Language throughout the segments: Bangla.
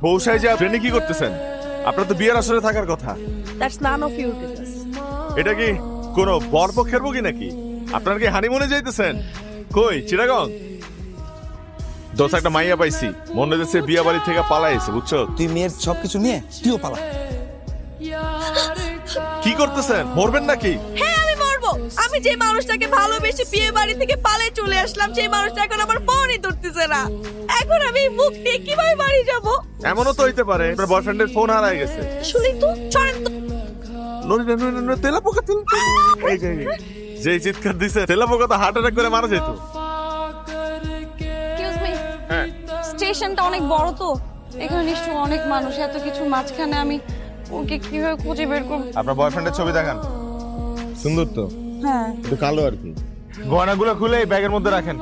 বউ সাইজে ট্রেনে কি করতেছেন? আপনার তো বিয়ের আসরে থাকার কথা। That's none of your business. এটা কি কোনো বরপক্ষের বগি নাকি? আপনার কি হানিমুনে যাইতেছেন? কই চিটাগং? দোষ একটা মাইয়া পাইছি, মনে হচ্ছে বিয়া বাড়ি থেকে পালাইছে, বুঝছো? তুই মেয়ের সবকিছু নিয়ে তুইও পালা। কি করতেছেন? মরবেন নাকি? হ্যাঁ আমি মরবো। আমি যে মানুষটাকে ভালোবেসে বিয়ে বাড়ি থেকে পালিয়ে চলে আসলাম, সেই মানুষটা এখন আমার ফোনই ধরতেছে না। এখন আমি মুখ নিয়ে কিভাবে বাড়ি যাব? এমনও তো হইতে পারে আপনার বয়ফ্রেন্ডের ফোন হারায় গেছে। শুনি তো, ছড়েন তো। তেলা পোকা যে চিৎকার দিছে, তেলা পোকা তো হার্ট অ্যাটাক করে মারা যেত। এক্সকিউজ মি, হ্যাঁ, স্টেশনটা অনেক বড় তো, এখানে নিশ্চয়ই অনেক মানুষ, এত কিছু মাঝখানে আমি ওকে কিভাবে খুঁজে বের করব? আপনার বয়ফ্রেন্ডের ছবি দেখান। সুন্দর তো, হ্যাঁ, একটু কালো আর কি। গয়নাগুলো খুলে এই ব্যাগের মধ্যে রাখেন।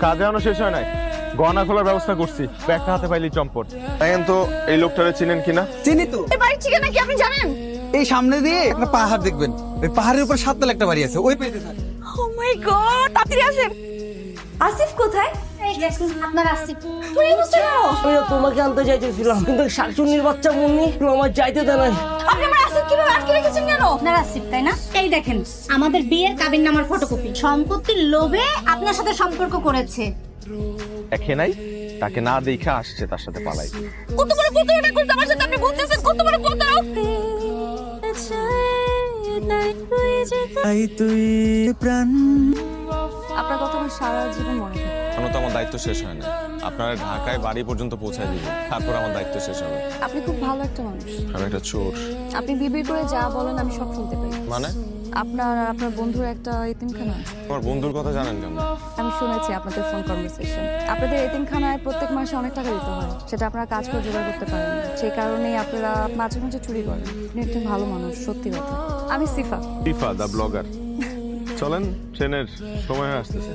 কাজ এখনো শেষ হয় নাই, গয়না খোলার ব্যবস্থা করছি। ব্যাগটা হাতে পাইলি চম্পট। দেখেন তো এই লোকটারে চিনেন কিনা? চিনি তো। এই বাড়ির ঠিকানা কি আপনি জানেন? এই সামনে দিয়ে একটা পাহাড় দেখবেন, ওই পাহাড়ের উপর 7 তলা একটা বাড়ি আছে, ওই পেতে থাকে। ও মাই গড, তাড়াতাড়ি আসেন। আসিফ কোথায়? এই দেখুন আপনার আসিফ। তুই বুঝতে পারো? আমি তোমাকে আনতে চাইতেছিলাম, কিন্তু শাকচুন্নির বাচ্চা মুন্নি আমার যাইতে দেয় নাই। আপনি আমার আসিফ কিভাবে আটকে রেখেছেন কেন? আপনার আসিফ তাই না? এই দেখেন আমাদের বিয়ের কাবিননামার ফটোকপি। সম্পত্তির লোভে আপনার সাথে সম্পর্ক করেছে। দেখে নাই, তাকে না দেখে আসছে তার সাথে পালাই। কত বড় প্রতারণা করতে আমার সাথে আপনি বলতেছেন? কত বড় প্রতারণা! আপনার কথা আমার সারা জীবন মনে থাকে। এখনো তো আমার দায়িত্ব শেষ হয় না। আপনারা ঢাকায় বাড়ি পর্যন্ত পৌঁছায় দিবেন, তারপর আমার দায়িত্ব শেষ হবে। আপনি খুব ভালো একটা মানুষ। আমি একটা চোর। আপনি বিবির করে যা বলেন আমি সব শুনতে পাই। মানে আপনার আর আপনার বন্ধুর একটা এতিমখানা আছে। আমার বন্ধুর কথা জানেন কেমন? আমি শুনেছি আপনাদের ফোন কনভারসেশন। আপনাদের এতিমখানায় প্রত্যেক মাসে অনেক টাকা দিতে হয়, সেটা আপনারা কাজ করে জোগাড় করতে পারেন না। সেই কারণেই আপনারা মাঝে মাঝে চুরি করেন। আপনি একজন ভালো মানুষ, সত্যি কথা। আমি সিফা। টিফা দা ব্লগার। চলেন, ট্রেনের সময় হয়ে আসতেছে।